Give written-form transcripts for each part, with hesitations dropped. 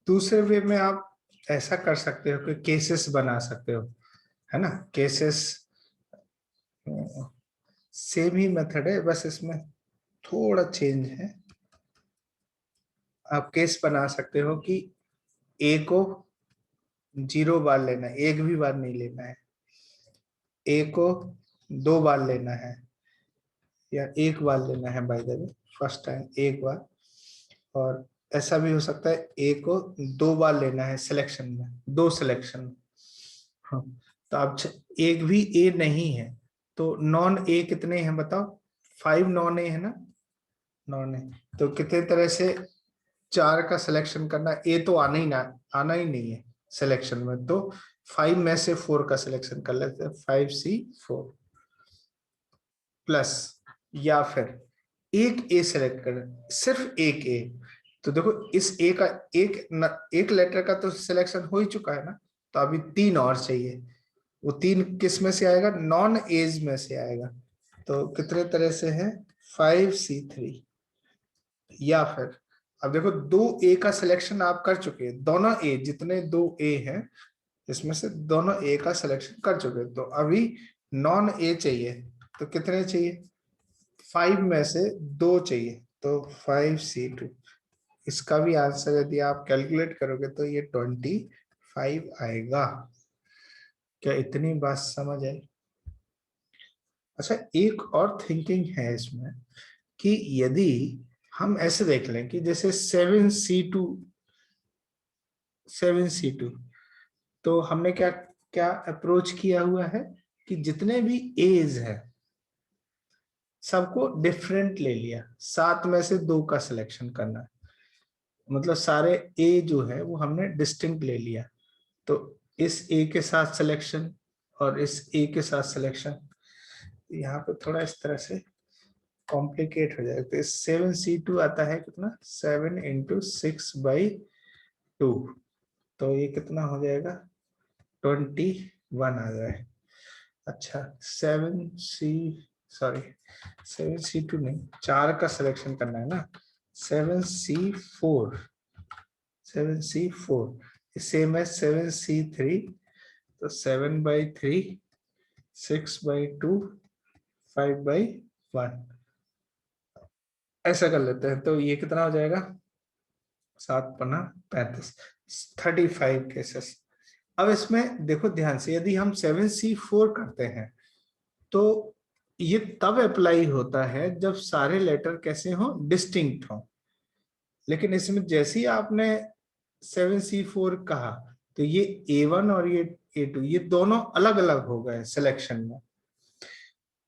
दूसरे वे में आप ऐसा कर सकते हो कि केसेस बना सकते हो, है ना। केसेस सेम ही मेथड है, बस इसमें थोड़ा चेंज है। आप केस बना सकते हो कि ए को 0 बार लेना है, एक भी बार नहीं लेना है। ए को 2 बार लेना है या एक बार लेना है, by the way first time एक बार। और ऐसा भी हो सकता है ए को 2 बार लेना है सिलेक्शन में, 2 सिलेक्शन में। हाँ, तो अब एक भी ए नहीं है तो नॉन ए कितने हैं बताओ? 5 नॉन ए है ना, नॉन ए। तो कितने तरह से 4 का सिलेक्शन करना, ए तो आना ही नहीं है सिलेक्शन में, तो 5 में से 4 का सिलेक्शन कर लेते हैं, 5C4 प्लस, या फिर एक ए सेलेक्ट कर, सिर्फ एक ए। तो देखो इस ए का एक लेटर का तो सिलेक्शन हो ही चुका है ना, तो अभी 3 और चाहिए। वो 3 किस में से आएगा? नॉन एज में से आएगा। तो कितने तरह से है? 5C3। या फिर अब देखो 2 ए का सिलेक्शन आप कर चुके हैं, दोनों ए, जितने 2 ए हैं इसमें से दोनों ए का सिलेक्शन कर चुके हैं, तो अभी नॉन ए चाहिए। तो कितने चाहिए? 5 में से 2 चाहिए, तो 5C2। इसका भी आंसर यदि आप कैलकुलेट करोगे तो ये 25 आएगा। क्या इतनी बात समझ आई? अच्छा, एक और थिंकिंग है इसमें कि यदि हम ऐसे देख लें कि जैसे 7C2 तो हमने क्या क्या अप्रोच किया हुआ है कि जितने भी एज है सबको डिफरेंट ले लिया, 7 में से 2 का सिलेक्शन करना है, मतलब सारे ए जो है वो हमने डिस्टिंक्ट ले लिया। तो इस ए के साथ सिलेक्शन और इस ए के साथ सिलेक्शन, यहाँ पे थोड़ा इस तरह से कॉम्प्लिकेट हो जाएगा। तो 7C2 आता है कितना? 7 × 6/2। तो ये कितना हो जाएगा? 21 आ जाए। अच्छा, 7C2 नहीं, 4 का सिलेक्शन करना है ना। 7C4 सेम है 7C3। तो 7/3, 6/2, 5/1 ऐसा कर लेते हैं। तो ये कितना हो जाएगा? 7×5 35 केसेस। अब इसमें देखो ध्यान से, यदि हम 7C4 करते हैं तो ये तब अप्लाई होता है जब सारे लेटर कैसे हो? डिस्टिंक्ट हो। लेकिन इसमें जैसे ही आपने 7C4 कहा तो ये A1 और ये A2 ये दोनों अलग अलग हो गए सिलेक्शन में।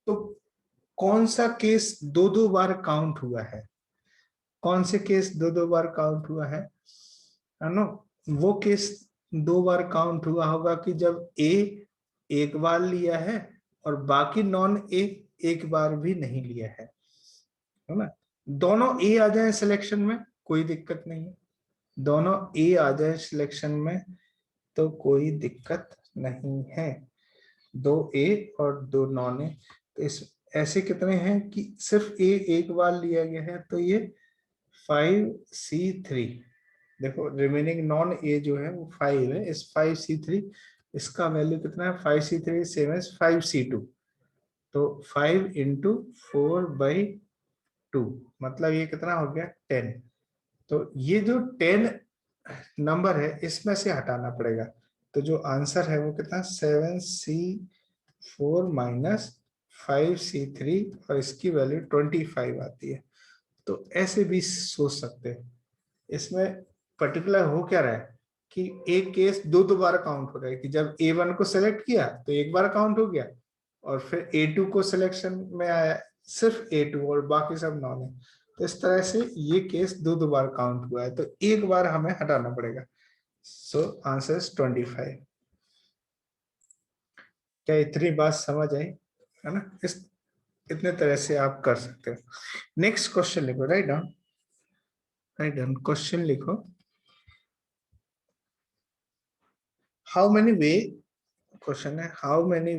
तो कौन सा केस दो दो बार काउंट हुआ है? कौन से केस दो दो बार काउंट हुआ है नो? वो केस 2 बार काउंट हुआ होगा कि जब ए एक बार लिया है और बाकी नॉन ए एक बार भी नहीं लिया है ना। दोनों ए आ जाए सिलेक्शन में कोई दिक्कत नहीं है, दोनों ए आ जाए सिलेक्शन में तो कोई दिक्कत नहीं है। 2 ए और 2 नॉन ए। तो इस ऐसे कितने हैं कि सिर्फ ए एक बार लिया गया है, तो ये 5C3। देखो रिमेनिंग नॉन ए जो है वो 5 है, इस 5C3 इसका वैल्यू कितना है? 5C3 same as 5C2। तो 5 × 4/2 मतलब ये कितना हो गया? 10। तो ये जो 10 नंबर है इसमें से हटाना पड़ेगा। तो जो आंसर है वो कितना? 7C4 - 5C3 और इसकी वैल्यू 25 आती है। तो ऐसे भी सोच सकते हैं। इसमें पर्टिकुलर हो क्या रहा है कि एक केस दो दो बार काउंट हो रहा है कि जब A1 को सेलेक्ट किया तो एक बार काउंट हो गया, और फिर A2 को सिलेक्शन में आया सिर्फ A2 और बाकी सब नॉन है। तो इस तरह से ये केस दो दो बार काउंट हुआ है, तो एक बार हमें हटाना पड़ेगा। So answer is 25। क्या इतनी बात समझ आई? है ना। इस इतने तरह से आप कर सकते हो। नेक्स्ट क्वेश्चन लिखो, write down, write down question लिखो। हाउ मेनी वे, क्वेश्चन है how many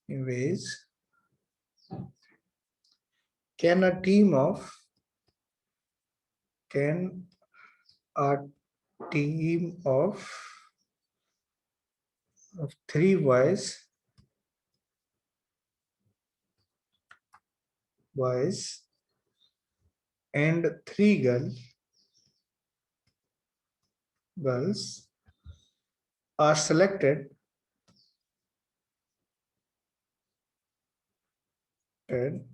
ways can a team of can a team of 3 boys and 3 girls are selected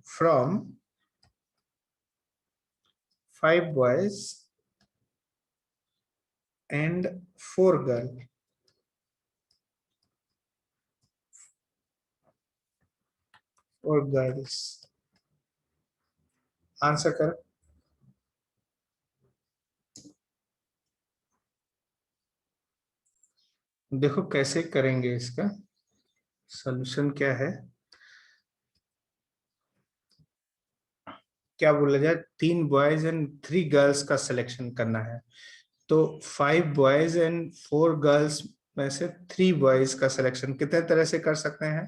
from 5 boys and 4 girls. Answer कर। देखो कैसे करेंगे, इसका solution क्या है। क्या बोला जाए, 3 बॉयज एंड 3 गर्ल्स का सिलेक्शन करना है, तो 5 बॉयज एंड 4 गर्ल्स में से 3 बॉयज का सिलेक्शन कितने तरह से कर सकते हैं,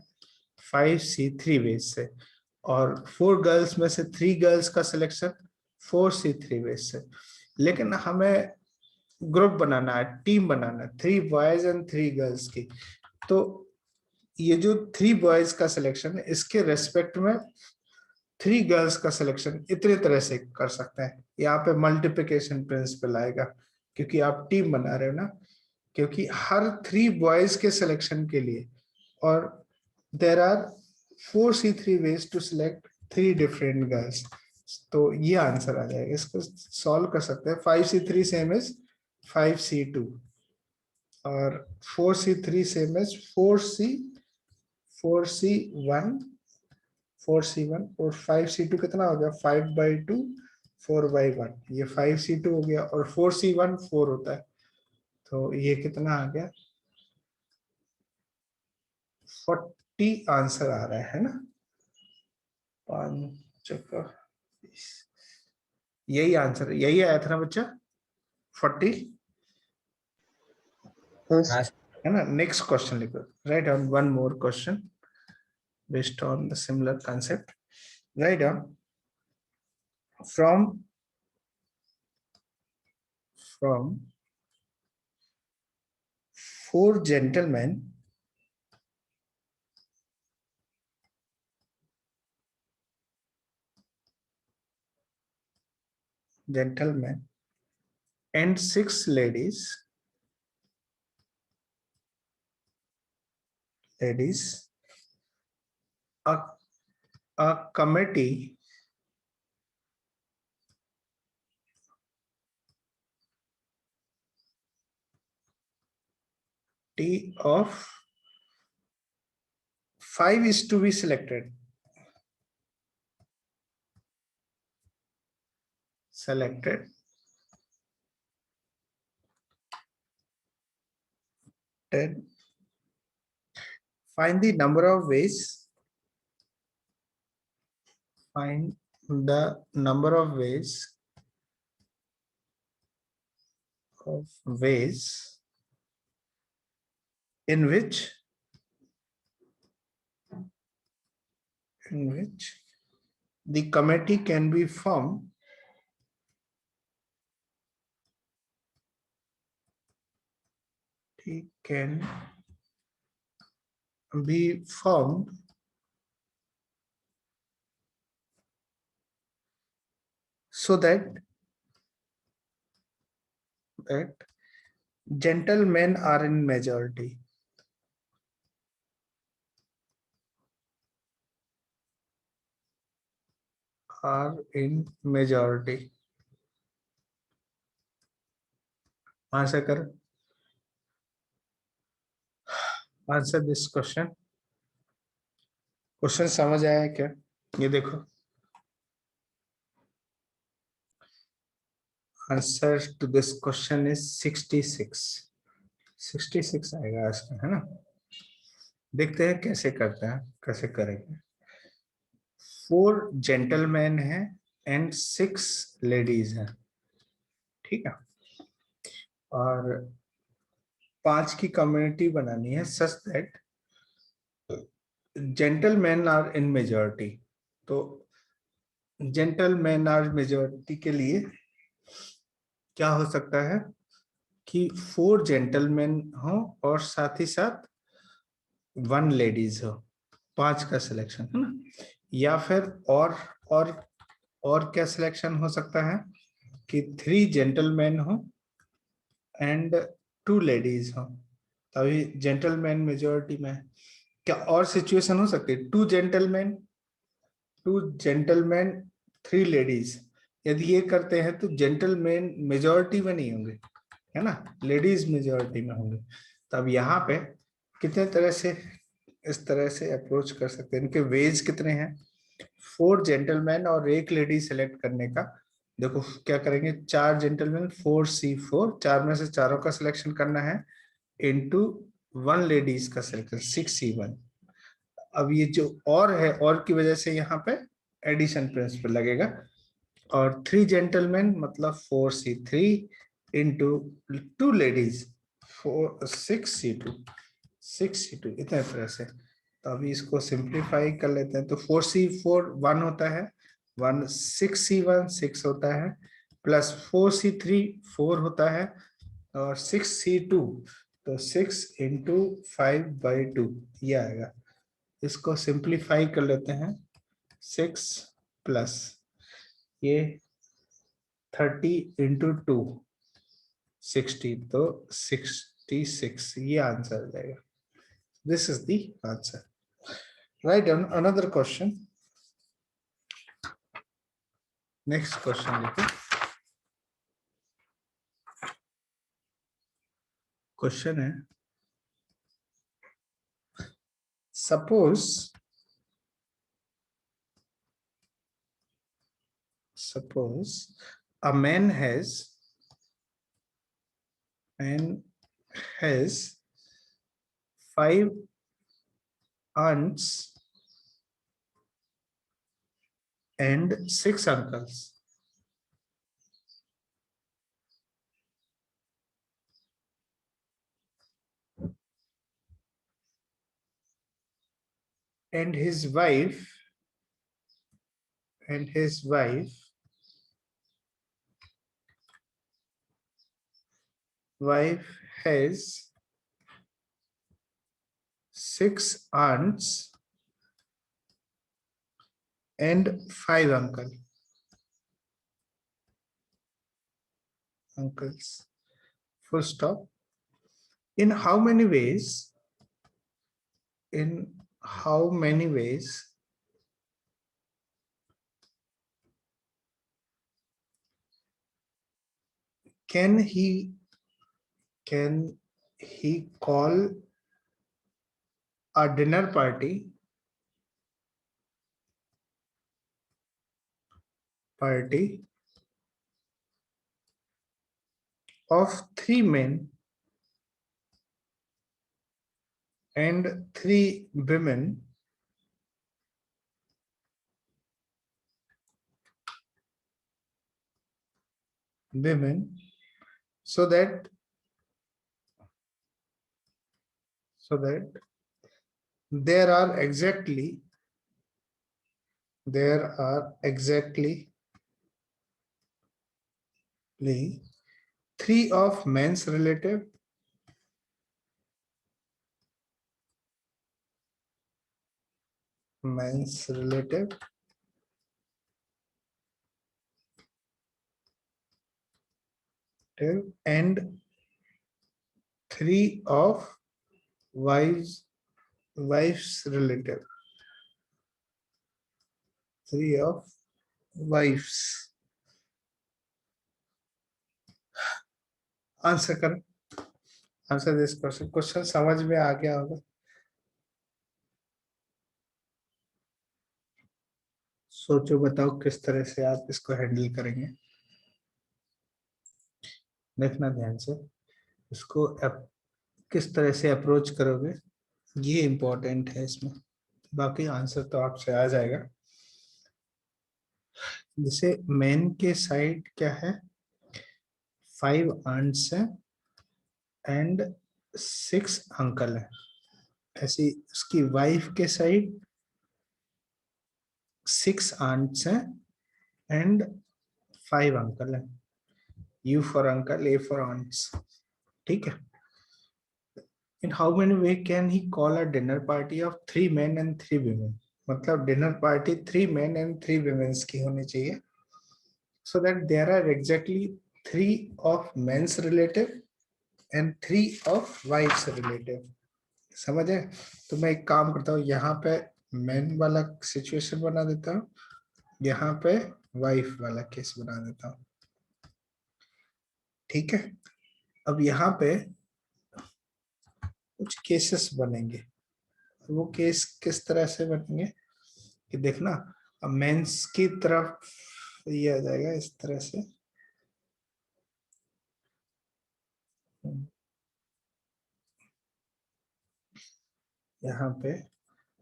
5C3 वेज से, और 4 गर्ल्स में से 3 गर्ल्स का सिलेक्शन 4C3 वेज से। लेकिन हमें ग्रुप बनाना है, टीम बनाना है, 3 बॉयज एंड 3 गर्ल्स की। तो ये जो 3 बॉयज का सिलेक्शन है, इसके रेस्पेक्ट में 3 गर्ल्स का सिलेक्शन इतने तरह से कर सकते हैं। यहाँ पे मल्टीप्लिकेशन प्रिंसिपल आएगा, क्योंकि आप टीम बना रहे हो ना, क्योंकि हर 3 बॉयज के सिलेक्शन के लिए, और there are 4C3 ways to select 3 different girls, तो ये आंसर आ जाएगा। इसको सॉल्व कर सकते हैं। 5C3 सेम इज 5C2, और 4C3 same is 4C1, 4C1, और 5C2 कितना हो गया, 5/2, 4/1, ये 5C2 हो गया, और 4C1 4 होता है, तो ये कितना आ गया, 40 आंसर आ रहा है ना। 5 का 20, यही आंसर, यही आया था ना बच्चा, 40 हाँ है ना। नेक्स्ट क्वेश्चन लिखो, write down one more question based on the similar concept. Write down from 4 gentlemen and 6 ladies, a, a committee of 5 is to be selected. Then find the number of ways. Find the number of ways in which the committee can be formed so that gentlemen are in majority. Answer कर, answer this question. Question समझ आया क्या? ये देखो, answer to this question is 66 आएगा इसमें, है ना। देखते हैं कैसे करते हैं, कैसे करेंगे। 4 जेंटलमैन हैं एंड 6 लेडीज हैं, ठीक है, और 5 की कम्युनिटी बनानी है such that gentleman are in majority. तो जेंटलमैन आर मेजॉरिटी के लिए क्या हो सकता है कि 4 जेंटलमैन हो और साथ ही साथ 1 लेडीज हो, 5 का सिलेक्शन है ना। या फिर और और क्या सिलेक्शन हो सकता है कि 3 जेंटलमैन हो एंड 2 लेडीज हो, तभी जेंटलमैन मेजोरिटी में है। क्या और सिचुएशन हो सकती है, 2 जेंटलमैन 3 लेडीज। यदि ये करते हैं तो जेंटलमैन मेजोरिटी में नहीं होंगे, है ना, लेडीज मेजोरिटी में होंगे। तब यहाँ पे कितने तरह से इस तरह से अप्रोच कर सकते हैं, इनके वेज कितने हैं। 4 जेंटलमैन और 1 लेडी सेलेक्ट करने का, देखो क्या करेंगे, 4 जेंटलमैन 4C4, 4 में से चारों का सिलेक्शन करना है, इनटू 1 लेडीज का सिलेक्शन 6C1। अब ये जो और है, और की वजह से यहाँ पे एडिशन प्रिंसिपल लगेगा, और 3 जेंटलमैन मतलब 4C3 इंटू 2 लेडीज 6C2 इतने तरह से। तो अभी इसको सिंप्लीफाई कर लेते हैं, तो 4C4 1 होता है, 6C1 6 होता है, प्लस 4C3 4 होता है, और 6C2 तो 6 इंटू 5/2 ये आएगा। इसको सिंप्लीफाई कर लेते हैं, 6 प्लस ये 30 इंटू 2 60, तो 66 ये आंसर आ जाएगा। This is the answer. Right, another question, next question देखो। क्वेश्चन है, suppose a man has 5 aunts and 6 uncles. And his wife has 6 aunts and 5 uncles. Full stop. In how many ways? In how many ways can he call a dinner party of 3 men and 3 women so that there are exactly 3 of men's relative and 3 of wife's relative. 3 of wives. Answer करें, answer this question. Question समझ में आ गया होगा। सोचो, बताओ किस तरह से आप इसको हैंडल करेंगे। देखना ध्यान से, इसको किस तरह से अप्रोच करोगे, ये इंपॉर्टेंट है इसमें। बाकी आंसर तो आपसे आ जाएगा। जैसे मैन के साइड क्या है, 5 आंट्स है एंड 6 अंकल है। ऐसी उसकी वाइफ के साइड 6 आंट्स हैं एंड 5 अंकल हैं। U for uncle, A for aunts. ठीक है. In how many way can he call a dinner party of 3 men and 3 women? मतलब dinner party 3 men and 3 women की होनी चाहिए, so that there are exactly 3 of men's relative and 3 of wives relative. समझ है? तो मैं एक काम करता हूँ, यहाँ पे men वाला सिचुएशन बना देता हूँ, यहाँ पे वाइफ वाला केस बना देता हूँ. ठीक है. अब यहाँ पे कुछ केसेस बनेंगे. वो केस किस तरह से बनेंगे कि देखना, अब मेंस की तरफ ये आ जाएगा इस तरह से. यहाँ पे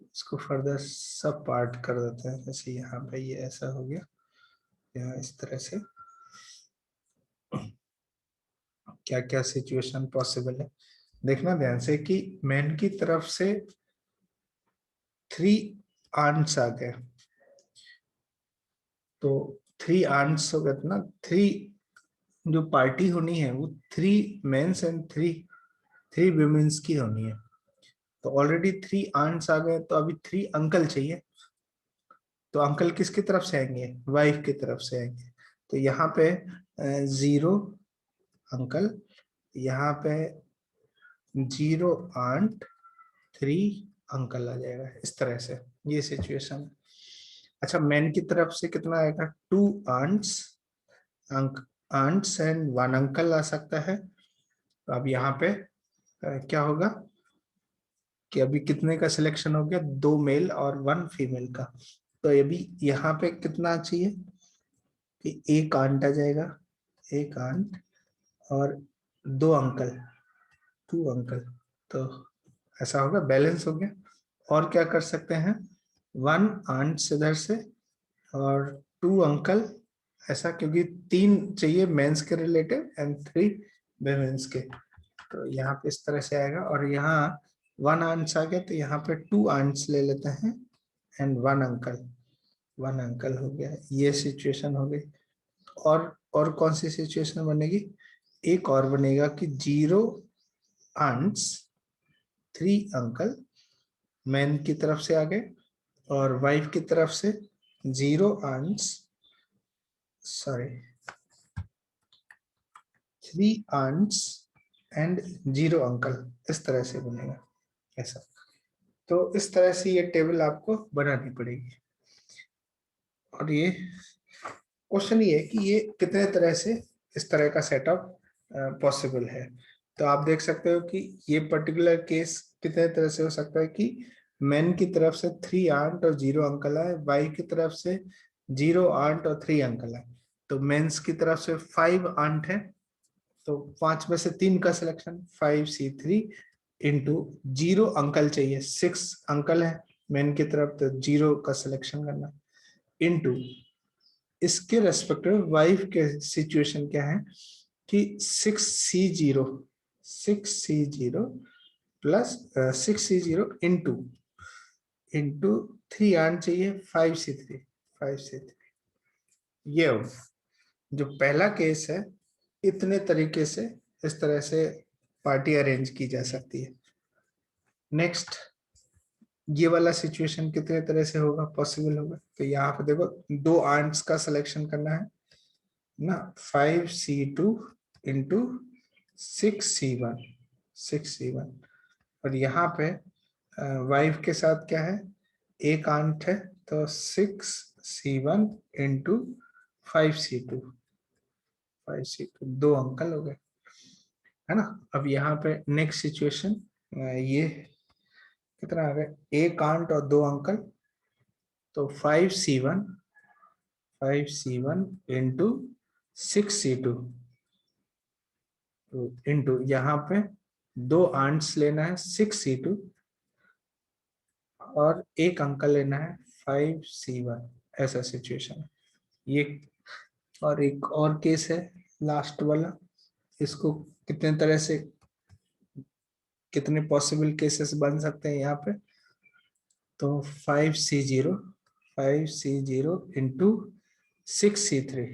इसको फर्दर सब पार्ट कर देते हैं. जैसे यहाँ पे ये ऐसा हो गया, यहाँ इस तरह से क्या क्या सिचुएशन पॉसिबल है देखना ध्यान से कि मेन की तरफ से 3 आंट्स आ गए, तो 3 आंट्स हो गए ना. 3 जो पार्टी होनी है वो 3 मेंस एंड 3 वुमेन्स की होनी है. तो ऑलरेडी 3 आंट्स आ गए, तो अभी 3 अंकल चाहिए. तो अंकल किसकी तरफ से आएंगे? वाइफ की तरफ से आएंगे. तो यहाँ पे 0 अंकल, यहाँ पे 0 आंट, 3 अंकल आ जाएगा इस तरह से. ये सिचुएशन. अच्छा, मैन की तरफ से कितना आएगा? 2 आंट्स, आंट्स एंड 1 अंकल आ सकता है. तो अब यहाँ पे क्या होगा कि अभी कितने का सिलेक्शन हो गया? 2 मेल और 1 फीमेल का. तो अभी यहाँ पे कितना चाहिए कि 1 आंट आ जाएगा, 1 आंट और 2 अंकल, 2 अंकल. तो ऐसा होगा, बैलेंस हो गया. और क्या कर सकते हैं? 1 आंट इधर से और 2 अंकल, ऐसा, क्योंकि 3 चाहिए मेंस के रिलेटिव एंड 3 वुमेन्स के. तो यहाँ पे इस तरह से आएगा. और यहाँ 1 आंट्स आ गया, तो यहाँ पे 2 आंट्स ले लेते हैं एंड 1 अंकल, 1 अंकल हो गया. ये सिचुएशन हो गई. और कौन सी सिचुएशन बनेगी? एक और बनेगा कि 0 आंट्स, 3 अंकल मैन की तरफ से आ गए, और वाइफ की तरफ से 0 aunts, sorry 3 aunts and 0 uncle. इस तरह से बनेगा ऐसा. तो इस तरह से ये टेबल आपको बनानी पड़ेगी. और ये क्वेश्चन ये है कि ये कितने तरह से इस तरह का सेटअप पॉसिबल है. तो आप देख सकते हो कि ये पर्टिकुलर केस कितने तरह से हो सकता है कि मेन की तरफ से 3 आंट और 0 अंकल है, वाइफ की तरफ से 0 आंट और 3 अंकल है. तो मेंस की तरफ से 5 आंट है, तो 5 में से 3 का सिलेक्शन 5C3 इंटू 0 अंकल चाहिए, 6 अंकल है मेन की तरफ, तो 0 का सिलेक्शन करना इंटू इसके रेस्पेक्टिव वाइफ के सिचुएशन क्या है कि 6C0 plus 6C0 into 3 aunt चाहिए 5C3. ये हो जो पहला केस है. इतने तरीके से इस तरह से पार्टी अरेंज की जा सकती है. नेक्स्ट, ये वाला सिचुएशन कितने तरह से होगा, पॉसिबल होगा? तो यहाँ पे देखो 2 आंट्स का सिलेक्शन करना है ना, 5C2 इंटू 6C1. और यहाँ पे वाइफ के साथ क्या है? 1 आंट है, तो 6C1 इंटू 5C2. 2 अंकल हो गए, है ना. अब यहाँ पे नेक्स्ट सिचुएशन, ये कितना आ गया? 1 आंट और 2 अंकल, तो 5C1 इंटू 6C2 इंटू यहाँ पे 2 आंट्स लेना है 6C2 और 1 अंकल लेना है 5C1. ऐसा सिचुएशन है ये. और एक और केस है लास्ट वाला. इसको कितने तरह से, कितने पॉसिबल केसेस बन सकते हैं यहाँ पे? तो 5C0 इंटू 6C3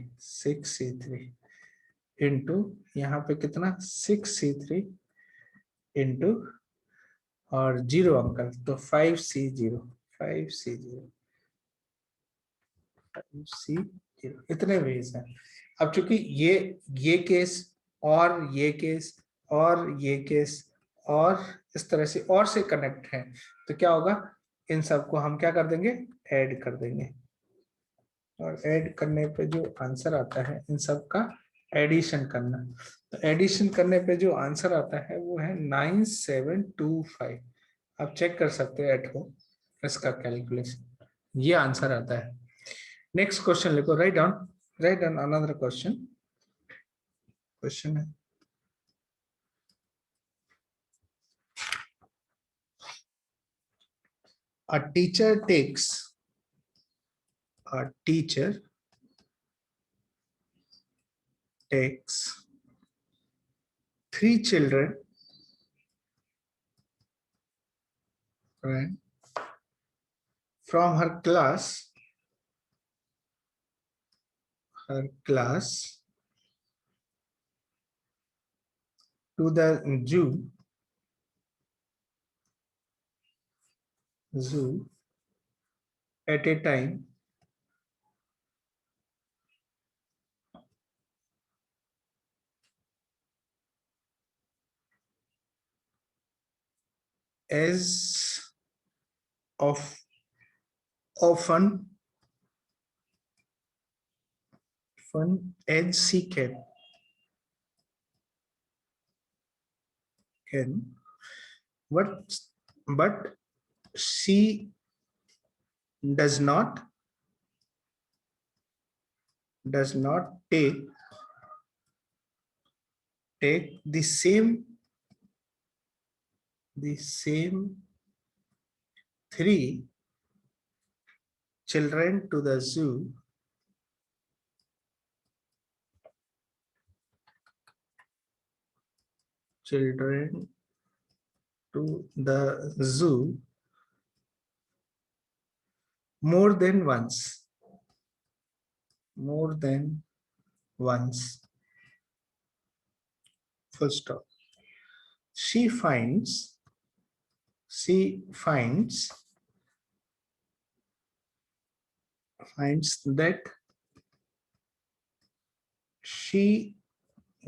इंटू यहाँ पे कितना 6C3 इंटू और 0 अंकल तो 5C0 5C0 5C0 इतने वेज हैं। अब चूंकि ये केस और ये केस और ये केस और इस तरह से और से कनेक्ट है, तो क्या होगा, इन सबको हम क्या कर देंगे, ऐड कर देंगे, और ऐड करने पे जो आंसर आता है इन सब का एडिशन करना। तो एडिशन करने पे जो आंसर आता है वो है 9725। आप चेक कर सकते हैं एट होम इसका कैलकुलेशन, ये आंसर आता है। नेक्स्ट क्वेश्चन लिखो, राइट डाउन अनदर क्वेश्चन है, a teacher takes three children, right, from her class to the zoo at a time as of often as she can, but she does not take the same three children to the zoo more than once, full stop. She finds that she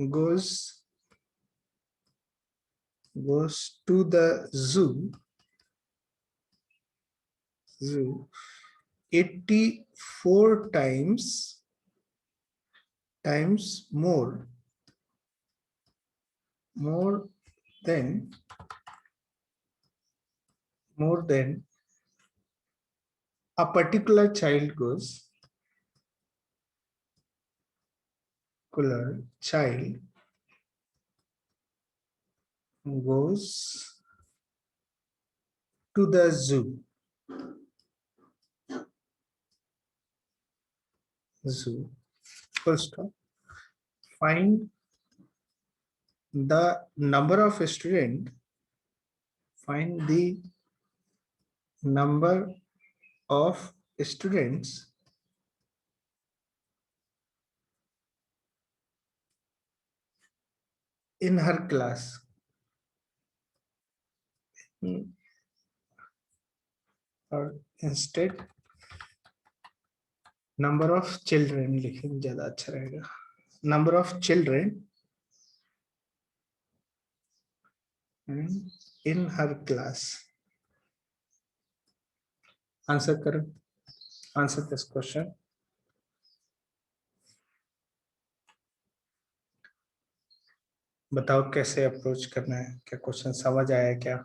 goes to the zoo 84 times more than a particular child goes to the zoo. Full stop. Find the number of students in her class. और instead number of children लिखेंगे, ज्यादा अच्छा रहेगा, number of children in her class. Answer करो, answer this question. बताओ कैसे approach करना है, क्या क्वेश्चन समझ आया क्या?